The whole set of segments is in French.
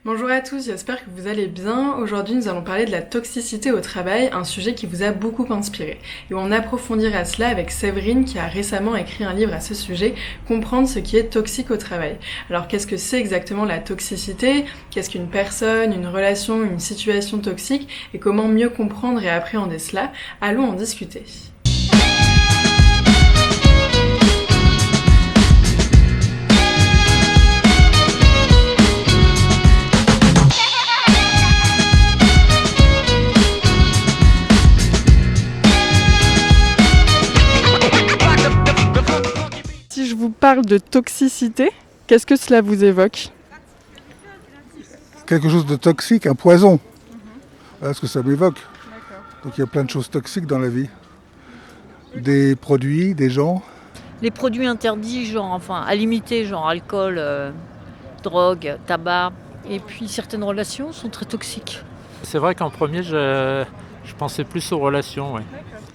Bonjour à tous, j'espère que vous allez bien. Aujourd'hui, nous allons parler de la toxicité au travail, un sujet qui vous a beaucoup inspiré. Et on approfondira cela avec Séverine qui a récemment écrit un livre à ce sujet, Comprendre ce qui est toxique au travail. Alors qu'est-ce que c'est exactement la toxicité? Qu'est-ce qu'une personne, une relation, une situation toxique? Et comment mieux comprendre et appréhender cela? Allons en discuter. Si je vous parle de toxicité, qu'est-ce que cela vous évoque? Quelque chose de toxique, un poison. Voilà ce que ça m'évoque. Donc il y a plein de choses toxiques dans la vie. Des produits, des gens. Les produits interdits, à limiter, genre alcool, drogue, tabac. Et puis certaines relations sont très toxiques. C'est vrai qu'en premier, je pensais plus aux relations. Ouais.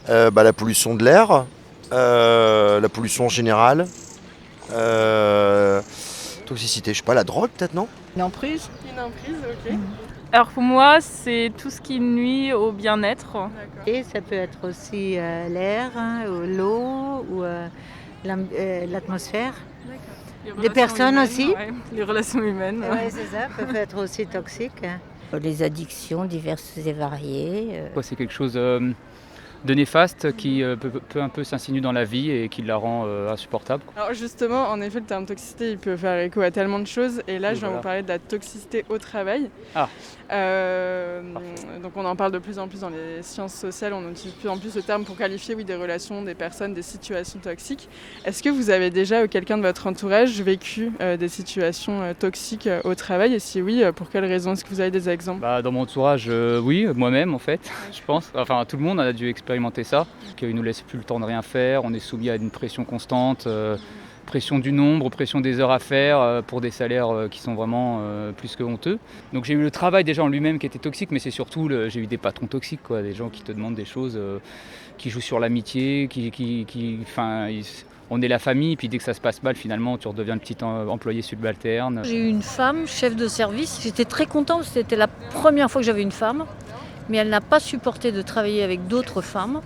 La pollution de l'air, la pollution générale, toxicité, je sais pas, la drogue peut-être, non? Une emprise. Une emprise, ok. Alors pour moi, c'est tout ce qui nuit au bien-être. Et ça peut être aussi l'air, ou l'eau ou l'atmosphère. Des personnes humaines, aussi. ouais. Les relations humaines. Oui, c'est ça, peuvent être aussi toxiques. Les addictions diverses et variées. C'est quelque chose de néfaste qui peut un peu s'insinuer dans la vie et qui la rend insupportable. Alors justement, en effet, le terme toxicité, il peut faire écho à tellement de choses. Et là, Oui, je vais voilà. vous parler de la toxicité au travail. Ah. Donc on en parle de plus en plus dans les sciences sociales. On utilise de plus en plus ce terme pour qualifier des relations, des personnes, des situations toxiques. Est-ce que vous avez déjà, ou quelqu'un de votre entourage, vécu des situations toxiques au travail? Et si oui, pour quelles raisons? Est-ce que vous avez des exemples? Dans mon entourage, oui, moi-même en fait, je pense. Enfin, tout le monde a dû expérimenter ça, qu'il ne nous laisse plus le temps de rien faire, on est soumis à une pression constante, pression du nombre, pression des heures à faire pour des salaires qui sont vraiment plus que honteux. Donc j'ai eu le travail déjà en lui-même qui était toxique, mais c'est surtout, j'ai eu des patrons toxiques, des gens qui te demandent des choses, qui jouent sur l'amitié, on est la famille, puis dès que ça se passe mal, finalement, tu redeviens le petit employé subalterne. J'ai eu une femme, chef de service. J'étais très contente, c'était la première fois que j'avais une femme. Mais elle n'a pas supporté de travailler avec d'autres femmes.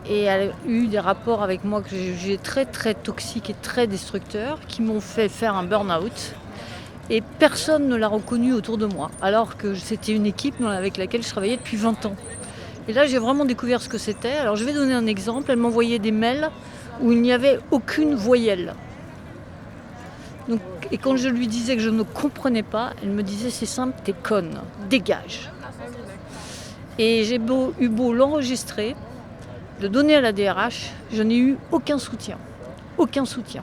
Et elle a eu des rapports avec moi que j'ai jugés très très toxiques et très destructeurs, qui m'ont fait faire un burn-out. Et personne ne l'a reconnu autour de moi, alors que c'était une équipe avec laquelle je travaillais depuis 20 ans. Et là, j'ai vraiment découvert ce que c'était. Alors je vais donner un exemple. Elle m'envoyait des mails où il n'y avait aucune voyelle. Et quand je lui disais que je ne comprenais pas, elle me disait « c'est simple, t'es conne, dégage ». Et j'ai eu beau l'enregistrer, le donner à la DRH, je n'ai eu aucun soutien. Aucun soutien.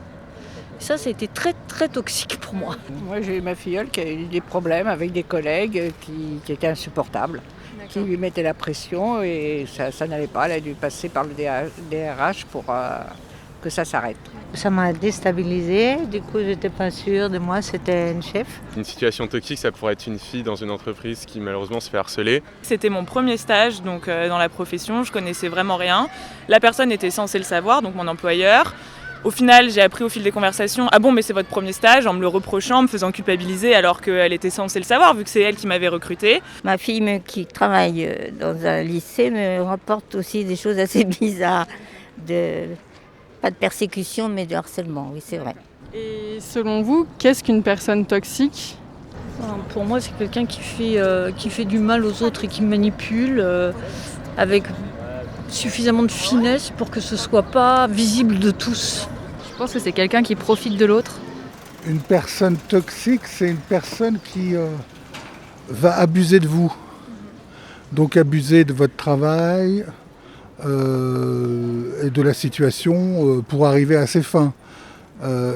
Ça a été très très toxique pour moi. Moi, j'ai eu ma filleule qui a eu des problèmes avec des collègues qui étaient insupportables, qui lui mettaient la pression et ça n'allait pas. Elle a dû passer par le DRH pour que ça s'arrête. Ça m'a déstabilisée, du coup j'étais pas sûre de moi, c'était une chef. Une situation toxique, ça pourrait être une fille dans une entreprise qui malheureusement se fait harceler. C'était mon premier stage donc, dans la profession, je connaissais vraiment rien. La personne était censée le savoir, donc mon employeur. Au final, j'ai appris au fil des conversations « Ah bon, mais c'est votre premier stage ?» en me le reprochant, en me faisant culpabiliser alors qu'elle était censée le savoir vu que c'est elle qui m'avait recrutée. Ma fille qui travaille dans un lycée me rapporte aussi des choses assez bizarres. Pas de persécution, mais de harcèlement, oui, c'est vrai. Et selon vous, qu'est-ce qu'une personne toxique? Pour moi, c'est quelqu'un qui fait du mal aux autres et qui manipule avec suffisamment de finesse pour que ce ne soit pas visible de tous. Je pense que c'est quelqu'un qui profite de l'autre. Une personne toxique, c'est une personne qui va abuser de vous. Donc abuser de votre travail et de la situation pour arriver à ses fins.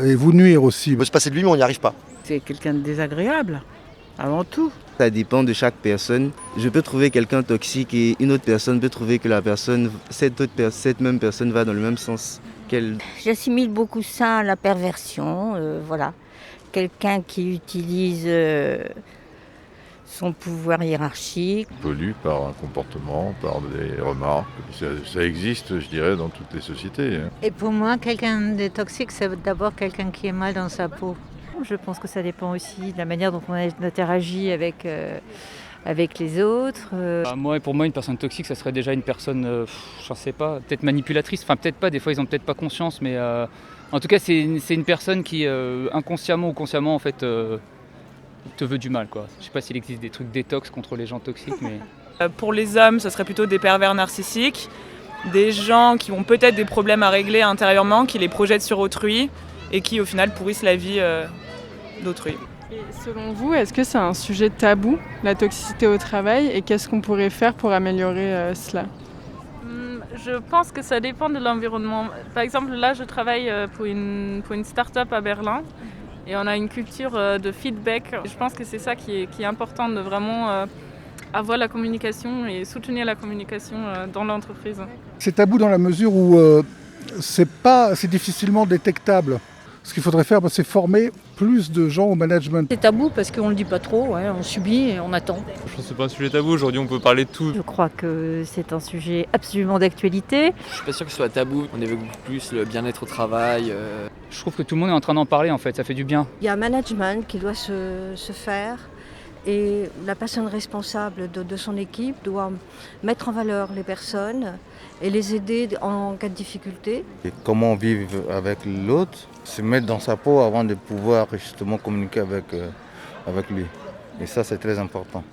Et vous nuire aussi. Il veut se passer de lui, mais on n'y arrive pas. C'est quelqu'un de désagréable, avant tout. Ça dépend de chaque personne. Je peux trouver quelqu'un toxique et une autre personne peut trouver que cette même personne va dans le même sens qu'elle. J'assimile beaucoup ça à la perversion, voilà. Quelqu'un qui utilise son pouvoir hiérarchique. Pollue par un comportement, par des remarques. Ça existe, je dirais, dans toutes les sociétés. Et pour moi, quelqu'un de toxique, c'est d'abord quelqu'un qui est mal dans sa peau. Je pense que ça dépend aussi de la manière dont on interagit avec les autres. Pour moi, une personne toxique, ça serait déjà une personne, je sais pas, peut-être manipulatrice. Enfin, peut-être pas, des fois, ils ont peut-être pas conscience, mais en tout cas, c'est une personne qui, inconsciemment ou consciemment, en fait, te veut du mal, quoi. Je sais pas s'il existe des trucs détox contre les gens toxiques, mais... Pour les hommes, ce serait plutôt des pervers narcissiques, des gens qui ont peut-être des problèmes à régler intérieurement, qui les projettent sur autrui et qui, au final, pourrissent la vie d'autrui. Et selon vous, est-ce que c'est un sujet tabou, la toxicité au travail, et qu'est-ce qu'on pourrait faire pour améliorer cela ? Je pense que ça dépend de l'environnement. Par exemple, là, je travaille pour une start-up à Berlin et on a une culture de feedback. Je pense que c'est ça qui est important, de vraiment avoir la communication et soutenir la communication dans l'entreprise. C'est tabou dans la mesure où c'est difficilement détectable. Ce qu'il faudrait faire, c'est former plus de gens au management. C'est tabou parce qu'on ne le dit pas trop, on subit et on attend. Je pense que c'est pas un sujet tabou, aujourd'hui on peut parler de tout. Je crois que c'est un sujet absolument d'actualité. Je suis pas sûr que ce soit tabou, on évoque beaucoup plus le bien-être au travail. Je trouve que tout le monde est en train d'en parler en fait, ça fait du bien. Il y a un management qui doit se faire et la personne responsable de son équipe doit mettre en valeur les personnes et les aider en cas de difficulté. Et comment vivre avec l'autre, se mettre dans sa peau avant de pouvoir justement communiquer avec lui. Et ça, c'est très important.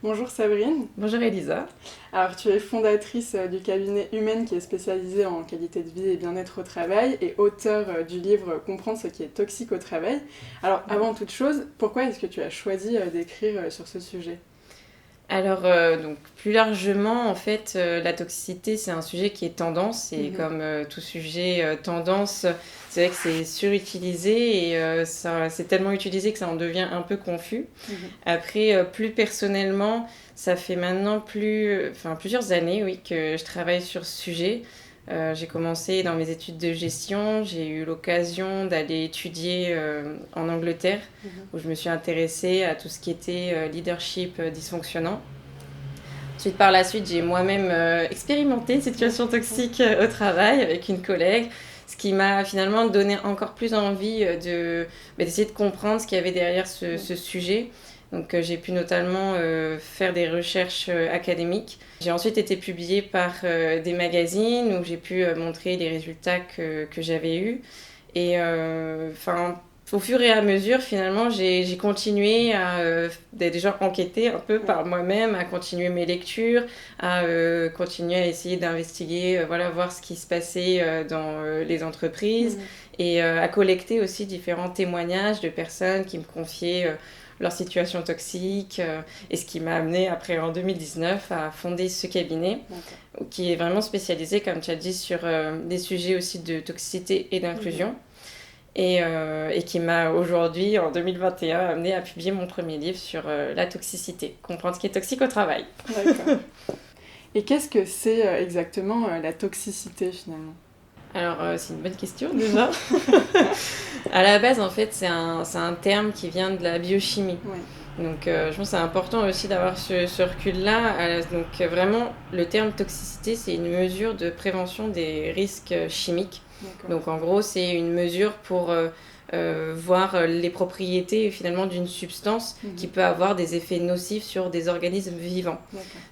Bonjour Séverine. Bonjour Elisa. Alors tu es fondatrice du cabinet Humaine qui est spécialisé en qualité de vie et bien-être au travail et auteure du livre Comprendre ce qui est toxique au travail. Alors avant toute chose, pourquoi est-ce que tu as choisi d'écrire sur ce sujet ? Alors, donc, plus largement, en fait, la toxicité, c'est un sujet qui est tendance. Et comme tout sujet tendance, c'est vrai que c'est surutilisé et c'est tellement utilisé que ça en devient un peu confus. Après, plus personnellement, ça fait maintenant plusieurs années que je travaille sur ce sujet. J'ai commencé dans mes études de gestion, j'ai eu l'occasion d'aller étudier en Angleterre où je me suis intéressée à tout ce qui était leadership dysfonctionnant. Ensuite, par la suite, j'ai moi-même expérimenté une situation toxique au travail avec une collègue, ce qui m'a finalement donné encore plus envie d'essayer de comprendre ce qu'il y avait derrière ce sujet. Donc j'ai pu notamment faire des recherches académiques. J'ai ensuite été publiée par des magazines où j'ai pu montrer les résultats que j'avais eus. Et au fur et à mesure, finalement, j'ai continué à déjà enquêter un peu par moi-même, à continuer mes lectures, à continuer à essayer d'investiguer, voir ce qui se passait dans les entreprises et à collecter aussi différents témoignages de personnes qui me confiaient leur situation toxique et ce qui m'a amené après en 2019 à fonder ce cabinet qui est vraiment spécialisé, comme tu as dit, sur des sujets aussi de toxicité et d'inclusion et qui m'a aujourd'hui en 2021 amené à publier mon premier livre sur la toxicité, comprendre ce qui est toxique au travail. D'accord. Et qu'est-ce que c'est exactement la toxicité finalement ? Alors, c'est une bonne question déjà. À la base, en fait, c'est un terme qui vient de la biochimie. Ouais. Donc, je pense que c'est important aussi d'avoir ce recul-là. Donc, vraiment, le terme toxicité, c'est une mesure de prévention des risques chimiques. D'accord. Donc, en gros, c'est une mesure pour voir les propriétés finalement d'une substance qui peut avoir des effets nocifs sur des organismes vivants.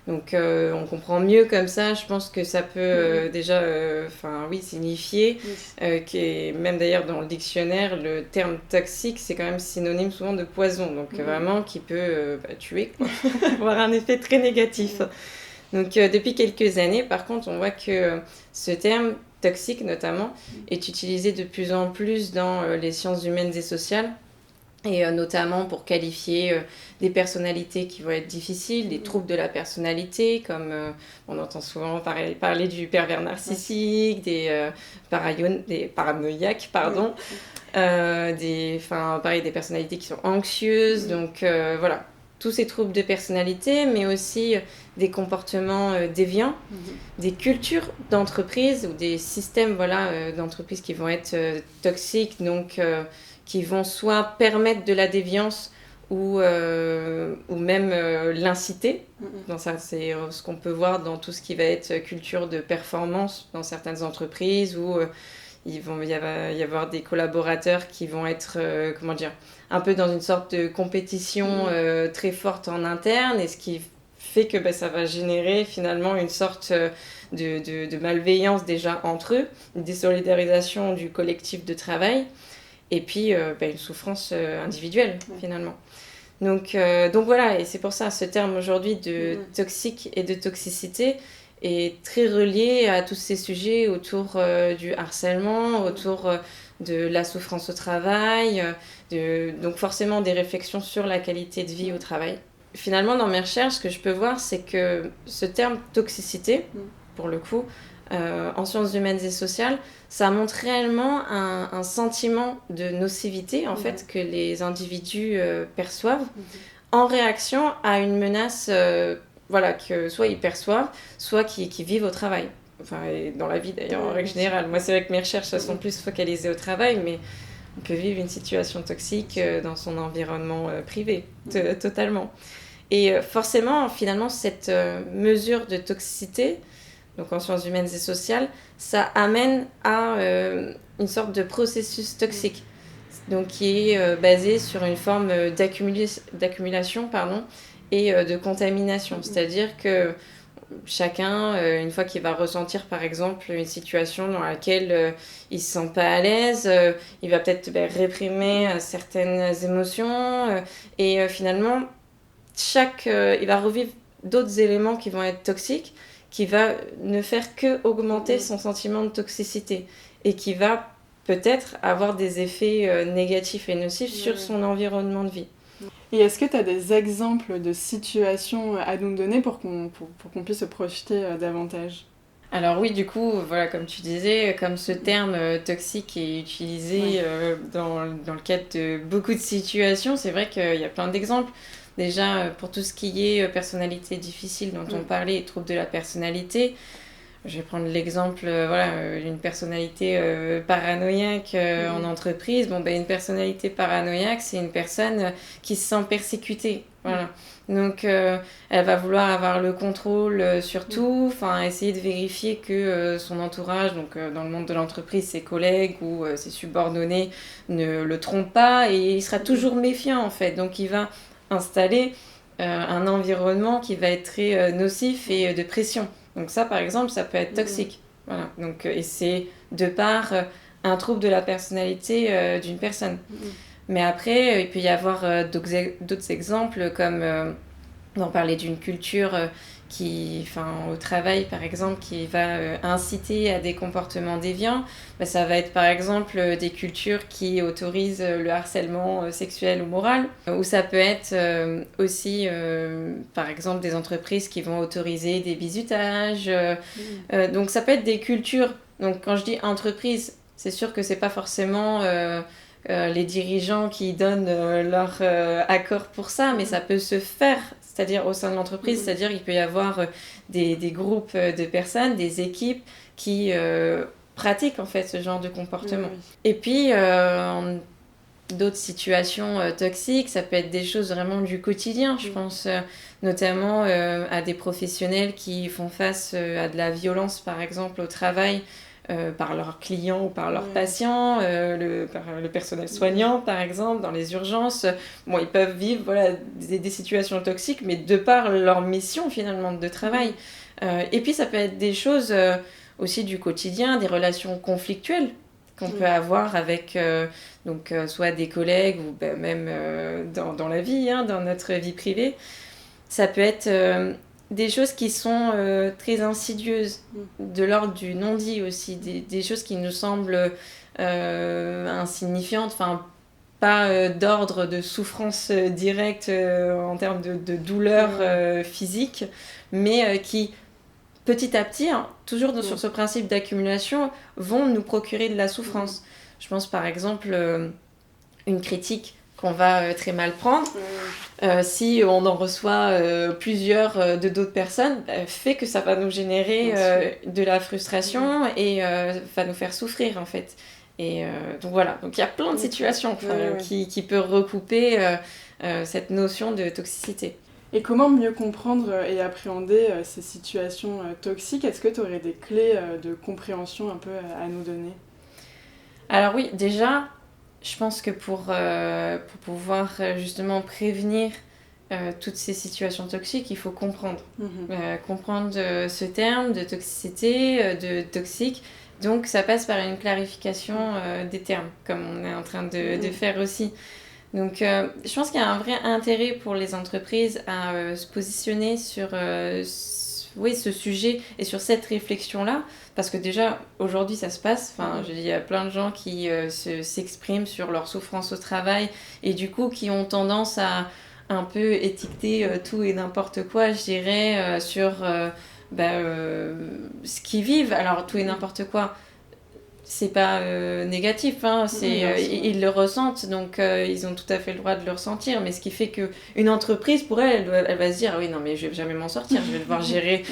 Donc on comprend mieux comme ça, je pense que ça peut déjà signifier même d'ailleurs dans le dictionnaire le terme toxique c'est quand même synonyme souvent de poison, donc vraiment qui peut tuer, avoir un effet très négatif. Donc depuis quelques années par contre on voit que ce terme toxique notamment, est utilisé de plus en plus dans les sciences humaines et sociales, et notamment pour qualifier des personnalités qui vont être difficiles, des troubles de la personnalité, comme on entend souvent parler du pervers narcissique, des paranoïaques, des personnalités qui sont anxieuses, donc voilà. Tous ces troubles de personnalité, mais aussi des comportements déviants, des cultures d'entreprise ou des systèmes d'entreprise qui vont être toxiques, donc qui vont soit permettre de la déviance ou même l'inciter. Donc ça, c'est ce qu'on peut voir dans tout ce qui va être culture de performance dans certaines entreprises où il va y avoir des collaborateurs qui vont être, un peu dans une sorte de compétition très forte en interne, et ce qui fait que ça va générer finalement une sorte de malveillance déjà entre eux, une désolidarisation du collectif de travail, et puis une souffrance individuelle finalement. Donc voilà, et c'est pour ça ce terme aujourd'hui de toxique et de toxicité est très relié à tous ces sujets autour du harcèlement, autour de la souffrance au travail, donc forcément des réflexions sur la qualité de vie au travail. Finalement, dans mes recherches, ce que je peux voir, c'est que ce terme toxicité, pour le coup, en sciences humaines et sociales, ça montre réellement un sentiment de nocivité en fait, que les individus perçoivent en réaction à une menace que soit ils perçoivent, soit qui vivent au travail. Enfin, et dans la vie d'ailleurs, en règle générale. Moi, c'est vrai que mes recherches elles sont plus focalisées au travail, mais on peut vivre une situation toxique dans son environnement privé, totalement. Et forcément, finalement, cette mesure de toxicité, donc en sciences humaines et sociales, ça amène à une sorte de processus toxique, donc qui est basé sur une forme d'accumulation et de contamination. C'est-à-dire que chacun, une fois qu'il va ressentir par exemple une situation dans laquelle il ne se sent pas à l'aise, il va peut-être réprimer certaines émotions et finalement, il va revivre d'autres éléments qui vont être toxiques, qui va ne faire que augmenter son sentiment de toxicité et qui va peut-être avoir des effets négatifs et nocifs sur son environnement de vie. Et est-ce que tu as des exemples de situations à nous donner pour qu'on puisse se projeter davantage ? Alors oui, du coup, voilà, comme tu disais, comme ce terme toxique est utilisé dans le cadre de beaucoup de situations, c'est vrai qu'il y a plein d'exemples. Déjà, pour tout ce qui est personnalité difficile dont on parlait, et troubles de la personnalité, je vais prendre l'exemple d'une personnalité paranoïaque en entreprise. Une personnalité paranoïaque, c'est une personne qui se sent persécutée. Voilà. Donc, elle va vouloir avoir le contrôle sur tout, essayer de vérifier que son entourage, donc dans le monde de l'entreprise, ses collègues ou ses subordonnés ne le trompent pas, et il sera toujours méfiant en fait. Donc, il va installer un environnement qui va être très nocif et de pression. Donc ça, par exemple, ça peut être toxique. Voilà. Donc, et c'est de par un trouble de la personnalité d'une personne. Mais après, il peut y avoir d'autres exemples, comme on parlait d'une culture au travail, par exemple, qui va inciter à des comportements déviants. Ça va être, par exemple, des cultures qui autorisent le harcèlement sexuel ou moral. Ou ça peut être aussi, par exemple, des entreprises qui vont autoriser des bizutages. Donc, ça peut être des cultures. Donc, quand je dis entreprise, c'est sûr que c'est pas forcément les dirigeants qui donnent leur accord pour ça, mais ça peut se faire, c'est-à-dire au sein de l'entreprise, c'est-à-dire qu'il peut y avoir des groupes de personnes, des équipes qui pratiquent en fait ce genre de comportement. Et puis, d'autres situations toxiques, ça peut être des choses vraiment du quotidien, je pense notamment à des professionnels qui font face à de la violence, par exemple, au travail, par leurs clients ou par leurs patients, par le personnel soignant par exemple, dans les urgences. Ils peuvent vivre des situations toxiques, mais de par leur mission finalement de travail. Et puis ça peut être des choses aussi du quotidien, des relations conflictuelles qu'on peut avoir avec soit des collègues ou même dans la vie, dans notre vie privée. Ça peut être des choses qui sont très insidieuses, de l'ordre du non-dit aussi, des choses qui nous semblent insignifiantes, pas d'ordre de souffrance directe en termes de douleur physique, mais qui, petit à petit, toujours sur ce principe d'accumulation, vont nous procurer de la souffrance. Je pense par exemple une critique qu'on va très mal prendre, si on en reçoit plusieurs de d'autres personnes, fait que ça va nous générer de la frustration et va nous faire souffrir en fait. Et donc voilà, donc il y a plein de situations qui peuvent recouper cette notion de toxicité. Et comment mieux comprendre et appréhender ces situations toxiques? Est-ce que tu aurais des clés de compréhension un peu à nous donner? Alors oui, déjà, je pense que pour pouvoir justement prévenir toutes ces situations toxiques, il faut comprendre. Comprendre ce terme de toxicité, de toxique. Donc ça passe par une clarification des termes, comme on est en train de faire aussi. Donc je pense qu'il y a un vrai intérêt pour les entreprises à se positionner sur ce sujet et sur cette réflexion-là, parce que déjà aujourd'hui ça se passe, il y a plein de gens qui s'expriment sur leur souffrance au travail et du coup qui ont tendance à un peu étiqueter tout et n'importe quoi, je dirais, sur ce qu'ils vivent. Alors tout et n'importe quoi, c'est pas négatif, ils le ressentent, donc ils ont tout à fait le droit de le ressentir, mais ce qui fait qu'une entreprise, pour elle va se dire, oui, non, mais je vais jamais m'en sortir, je vais devoir gérer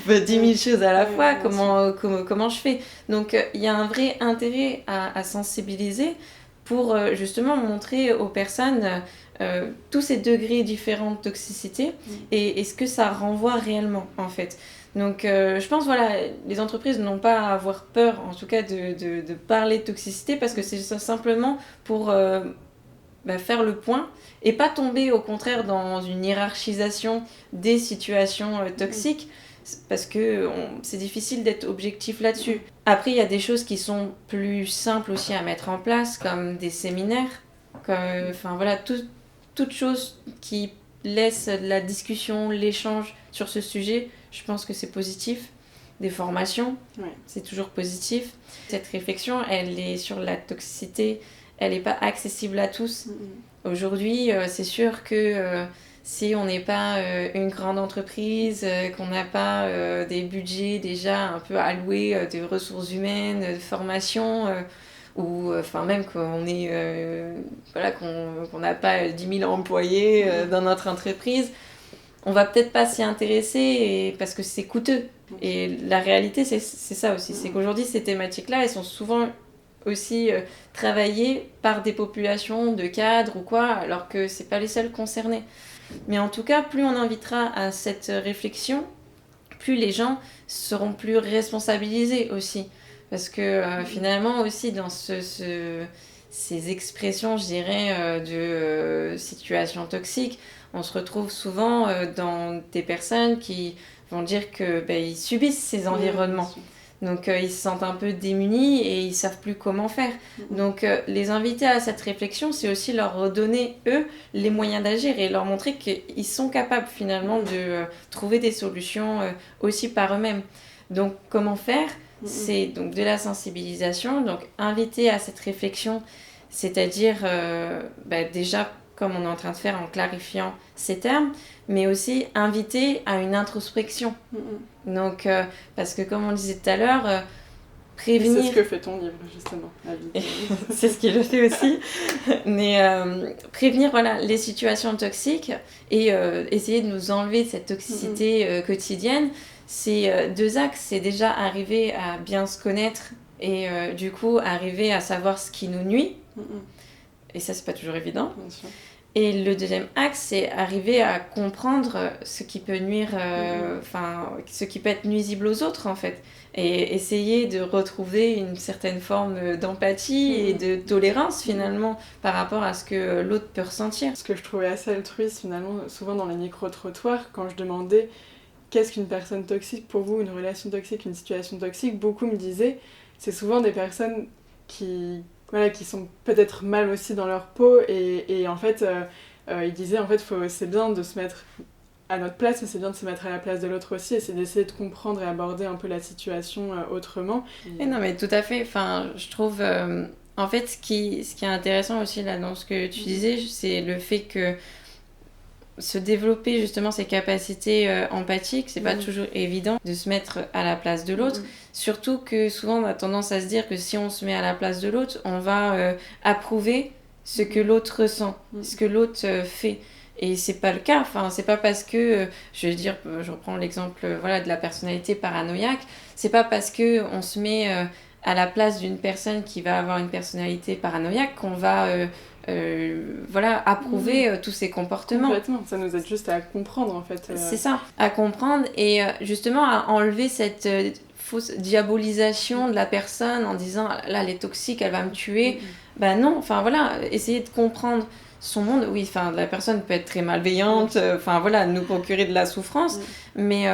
10 000 choses à la fois, comment je fais? Donc il y a un vrai intérêt à sensibiliser pour justement montrer aux personnes tous ces degrés différents de toxicité et ce que ça renvoie réellement, en fait. Donc je pense les entreprises n'ont pas à avoir peur en tout cas de parler de toxicité parce que c'est simplement pour faire le point et pas tomber au contraire dans une hiérarchisation des situations toxiques parce que c'est difficile d'être objectif là-dessus. Après il y a des choses qui sont plus simples aussi à mettre en place comme des séminaires, toute chose qui laisse la discussion, l'échange sur ce sujet. Je pense que c'est positif. Des formations, c'est toujours positif. Cette réflexion, elle est sur la toxicité, elle n'est pas accessible à tous. Aujourd'hui, c'est sûr que si on n'est pas une grande entreprise, qu'on n'a pas des budgets déjà un peu alloués de ressources humaines, de formation, ou même qu'on est qu'on n'a pas 10 000 employés dans notre entreprise, on va peut-être pas s'y intéresser parce que c'est coûteux. Et la réalité, c'est ça aussi. C'est qu'aujourd'hui, ces thématiques-là, elles sont souvent aussi travaillées par des populations de cadres ou quoi, alors que c'est pas les seuls concernés. Mais en tout cas, plus on invitera à cette réflexion, plus les gens seront plus responsabilisés aussi. Parce que finalement aussi, dans ces expressions, je dirais, de situations toxiques, on se retrouve souvent dans des personnes qui vont dire qu'ils subissent ces environnements. Donc ils se sentent un peu démunis et ils savent plus comment faire. Donc les inviter à cette réflexion, c'est aussi leur redonner, eux, les moyens d'agir et leur montrer qu'ils sont capables finalement de trouver des solutions aussi par eux-mêmes. Donc comment faire? C'est donc de la sensibilisation, donc inviter à cette réflexion, c'est-à-dire déjà comme on est en train de faire en clarifiant ces termes, mais aussi inviter à une introspection. Donc, parce que comme on le disait tout à l'heure, prévenir... C'est ce que fait ton livre, justement. C'est ce qu'il le fait aussi. Mais prévenir les situations toxiques et essayer de nous enlever cette toxicité quotidienne, c'est deux axes. C'est déjà arriver à bien se connaître et du coup arriver à savoir ce qui nous nuit. Et ça, c'est pas toujours évident. Bien sûr. Et le deuxième axe, c'est arriver à comprendre ce qui peut nuire, ce qui peut être nuisible aux autres, en fait. Et essayer de retrouver une certaine forme d'empathie et de tolérance, finalement, par rapport à ce que l'autre peut ressentir. Ce que je trouvais assez altruiste, finalement, souvent dans les micro-trottoirs, quand je demandais qu'est-ce qu'une personne toxique pour vous, une relation toxique, une situation toxique, beaucoup me disaient, c'est souvent des personnes qui sont peut-être mal aussi dans leur peau et en fait ils disaient en fait c'est bien de se mettre à notre place mais c'est bien de se mettre à la place de l'autre aussi et c'est d'essayer de comprendre et aborder un peu la situation autrement. Et non mais tout à fait, je trouve en fait ce qui est intéressant aussi là dans ce que tu disais, c'est le fait que se développer justement ces capacités empathiques, c'est pas toujours évident de se mettre à la place de l'autre, surtout que souvent on a tendance à se dire que si on se met à la place de l'autre, on va approuver ce que l'autre ressent, ce que l'autre fait. Et c'est pas le cas, c'est pas parce que, je reprends l'exemple de la personnalité paranoïaque, c'est pas parce que on se met à la place d'une personne qui va avoir une personnalité paranoïaque qu'on va approuver tous ces comportements. Complètement, ça nous aide juste à comprendre en fait. C'est ça, à comprendre et justement à enlever cette fausse diabolisation de la personne en disant là elle est toxique, elle va me tuer. Ben non, enfin voilà, essayer de comprendre son monde. Oui, enfin la personne peut être très malveillante, nous procurer de la souffrance, mais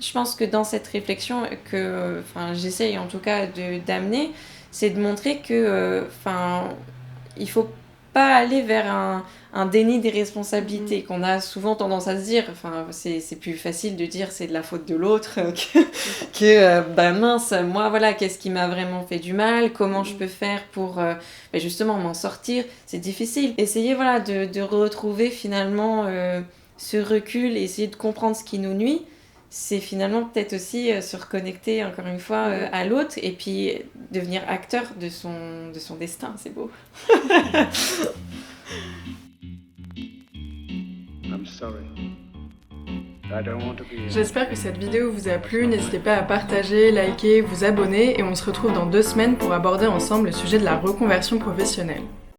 je pense que dans cette réflexion que j'essaye en tout cas d'amener, c'est de montrer que il faut pas aller vers un déni des responsabilités qu'on a souvent tendance à se dire. C'est plus facile de dire c'est de la faute de l'autre que mince, moi voilà, qu'est-ce qui m'a vraiment fait du mal, comment je peux faire pour justement m'en sortir. C'est difficile. Essayez de retrouver finalement ce recul et essayer de comprendre ce qui nous nuit. C'est finalement peut-être aussi se reconnecter encore une fois à l'autre et puis devenir acteur de son destin, c'est beau. J'espère que cette vidéo vous a plu, n'hésitez pas à partager, liker, vous abonner et on se retrouve dans 2 semaines pour aborder ensemble le sujet de la reconversion professionnelle.